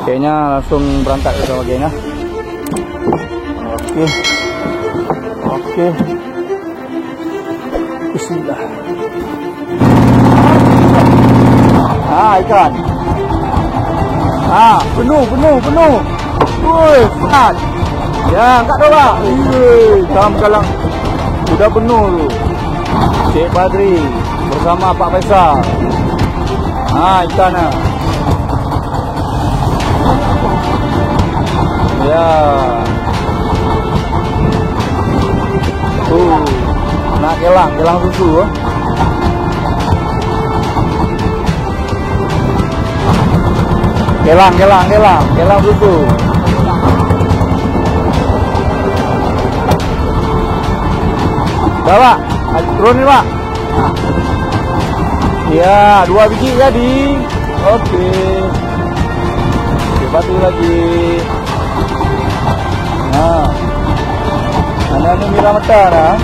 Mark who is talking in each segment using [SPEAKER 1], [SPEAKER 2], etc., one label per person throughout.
[SPEAKER 1] Kayaknya langsung berangkat kita geng ya. Oke. Bismillah. Ikan. Penuh. Woi, sehat. Ya, angkat dulu, Pak. Dalam galang. Sudah penuh tu. Cik Badri bersama Pak Faisal. Ikan lah. Ya. Nak gelang susu. Gelang susu. Bawa, turun nih Pak. Ya, 2 biji jadi. Oke. Coba tuh lagi. Ini mira mata.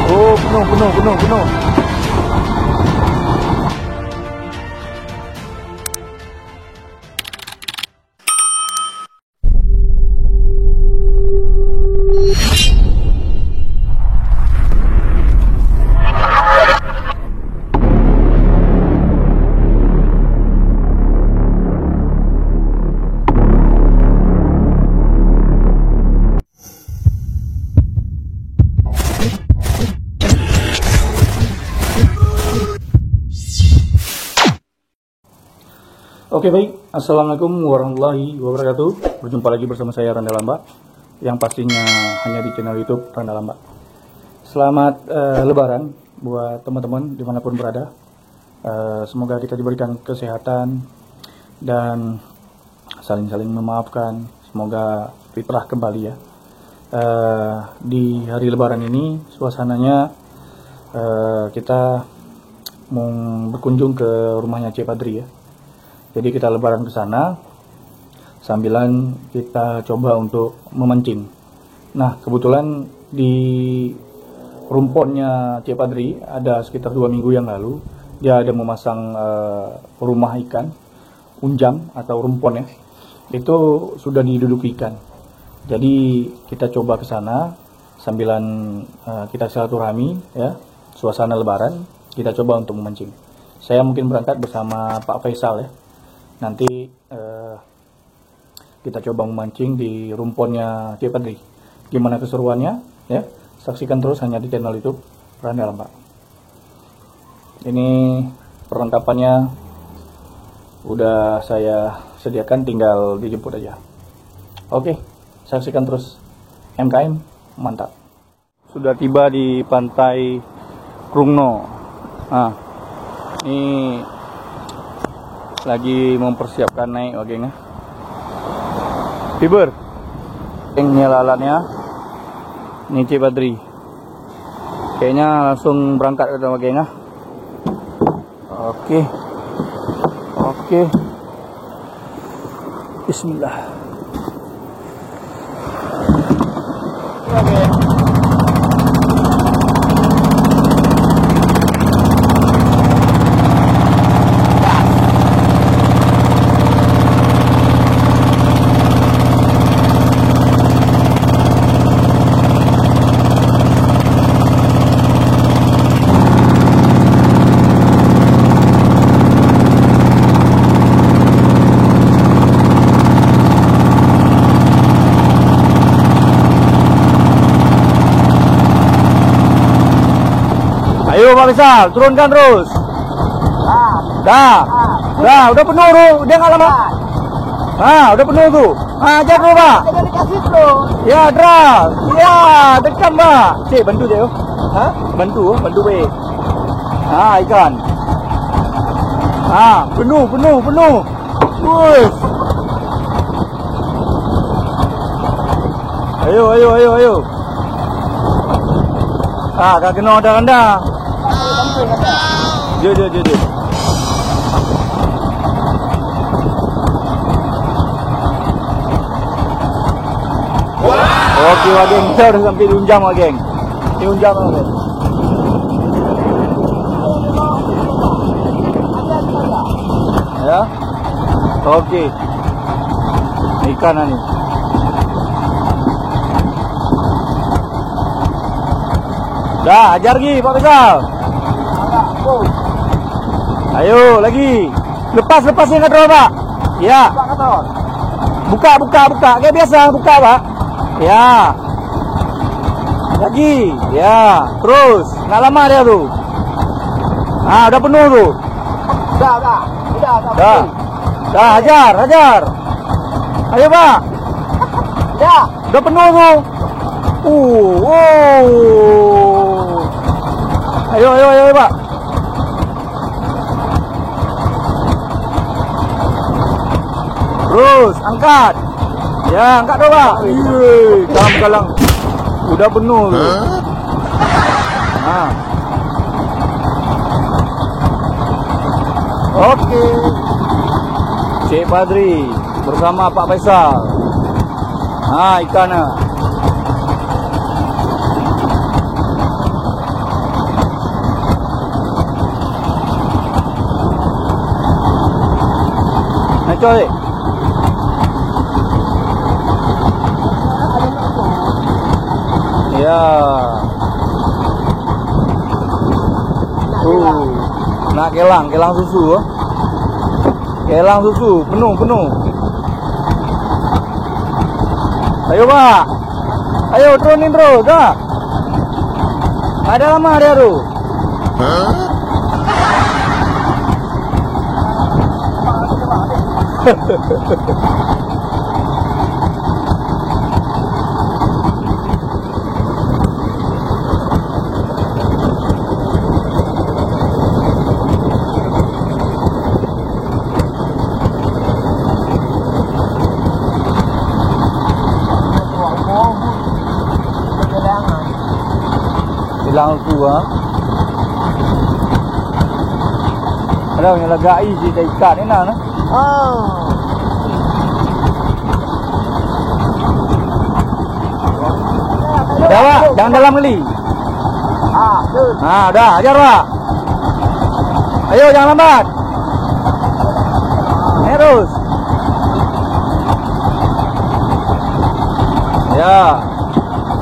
[SPEAKER 1] Oh, penuh. Oke baik, Assalamualaikum warahmatullahi wabarakatuh. Berjumpa lagi bersama saya Randa Lamba, yang pastinya hanya di channel YouTube Randa Lamba. Selamat Lebaran buat teman-teman dimanapun berada. Semoga kita diberikan kesehatan dan saling-saling memaafkan. Semoga fitrah kembali ya. Di hari Lebaran ini suasananya kita mau berkunjung ke rumahnya Cik Badri ya. Jadi kita lebaran ke sana, sambilan kita coba untuk memancing. Nah, kebetulan di rumponnya Cik Badri ada sekitar 2 minggu yang lalu, dia ada memasang rumah ikan, unjam atau rumpon ya. Itu sudah diduduki ikan. Jadi kita coba ke sana, sambilan kita silaturahmi ya, suasana lebaran, kita coba untuk memancing. Saya mungkin berangkat bersama Pak Faisal ya. Nanti kita coba memancing di rumponnya Cik Badri. Gimana keseruannya ya? Saksikan terus hanya di channel YouTube Randa Lamba. Ini perlengkapannya udah saya sediakan, tinggal dijemput aja. Oke, saksikan terus. MKM mantap. Sudah tiba di pantai Krungno. Ini lagi mempersiapkan naik geng ya. Fiber gengnya lalatnya ini Cik Badri. Kayaknya langsung berangkat ke geng ya. Oke. Bismillah. Ayo Pak Faisal, turunkan terus. Dah, udah penuh tuh, dia nggak lama. Udah penuh tuh. Ajar dulu Pak. Ya, deras. Ya, dekat Pak. Cik, bantu dia. Bantu be. Ikan. Penuh. Woi. Ayo. Kak kena anda. Jo. Oke geng, kita udah sampai di unjam geng. Di unjam geng. Ya. Oke. Ikan nih. Dah, ajar lagi Pak Faisal. Ayo lagi. Lepas yang kontrol Pak. Ya. Buka. Kayak biasa buka Pak. Ya. Lagi. Ya. Terus. Nggak lama dia tuh. Ah, udah penuh tuh. Dah, hajar. Ayo Pak. Udah penuh tuh. Ayo Pak. Terus angkat. Ya, angkat dong Pak. Galang. Udah penuh tuh. Nah. Oke. Cik Badri bersama Pak Faisal. Nah, ikannya. Nah, coy. Ya. Nak kelang susu. Kelang susu penuh. Ayo Pak. Ayo turunin terus, dah. Ada lama dia tuh. Hilang tua. Ada yang lagai si ikan ni nah. Dah Pak, jangan dalam kali. Dah, ajar Pak. Ayo jangan lambat. Terus. Ya.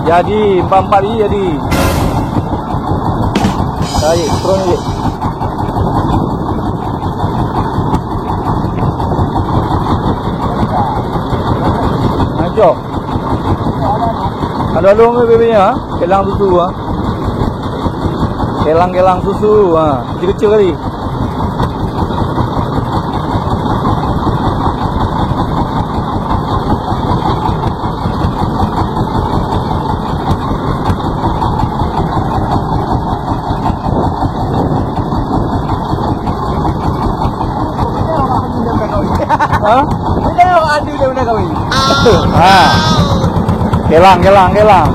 [SPEAKER 1] Jadi 44 ini jadi. Ayo, turun lagi. Ayo. Ada long ke bebeknya? Kelang susu ah. Kelang susu ah. Kecil-kecil kali.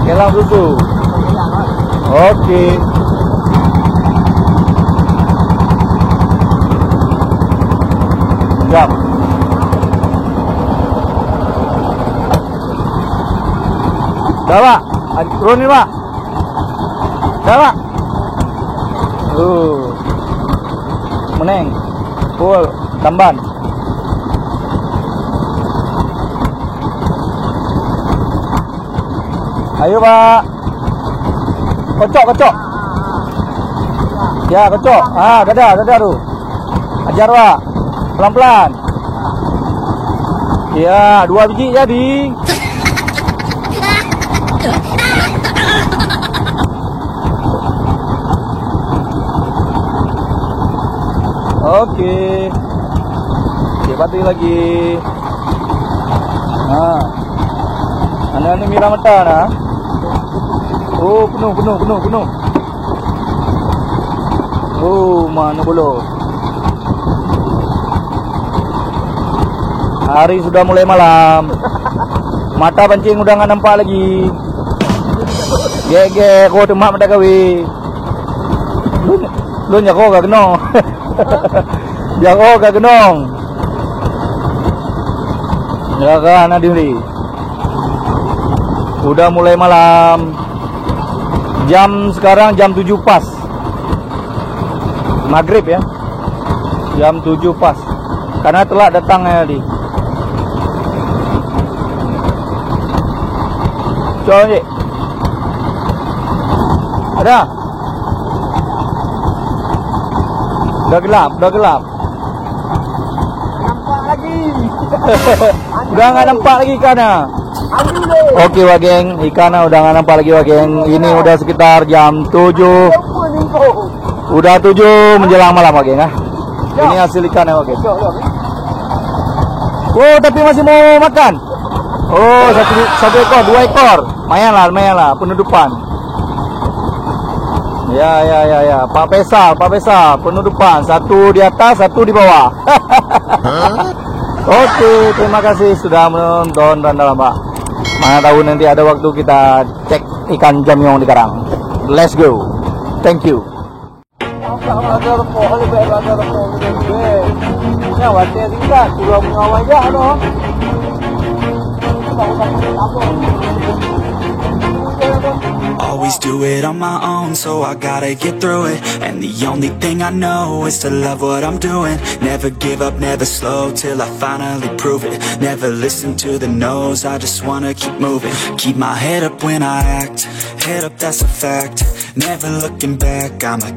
[SPEAKER 1] Kelang susu. Oke. Siap. Dah Pak, turun nih Pak. Dah Pak. Meneng. Full tamban. Ayo Pak. Kocok. Ya, kocok. Dadah tuh. Ajar Pak. Pelan-pelan. Ya, 2 biji jadi. Oke. Cepat lagi. Nah. Anda mira mata nah. Oh, penuh. Oh, mana boleh. Hari sudah mulai malam. Mata pancing udah nggak nampak lagi. Gege, kau temak mata kawi. Lu nyako gak kenong. Jako gak kenong. Ya kan adiri. Udah mulai malam. Sekarang jam 7 pas. Maghrib ya. Jam 7 pas. karena telah datangnya tadi. Coba ada. Udah gelap.
[SPEAKER 2] Nampak lagi.
[SPEAKER 1] Udah nggak nampak lagi ikannya. Oke Wageng, ikannya udah nggak nampak lagi Wageng. Ini udah sekitar jam 7. Udah 7 menjelang malam Wageng ya. Ini hasil ikannya Wageng. Oh tapi masih mau makan. Oh satu ekor, 2 ekor. Lumayan lah penutupan. Ya. Pak Faisal, penutupan. 1 di atas, 1 di bawah. Oke, terima kasih sudah menonton dan Pak. Mana tahu nanti ada waktu kita cek ikan jamyong di karang. Let's go. Thank you.
[SPEAKER 3] Always do it on my own, so I gotta get through it. And the only thing I know is to love what I'm doing. Never give up, never slow, till I finally prove it. Never listen to the no's, I just wanna keep moving. Keep my head up when I act, head up, that's a fact. Never looking back, I'ma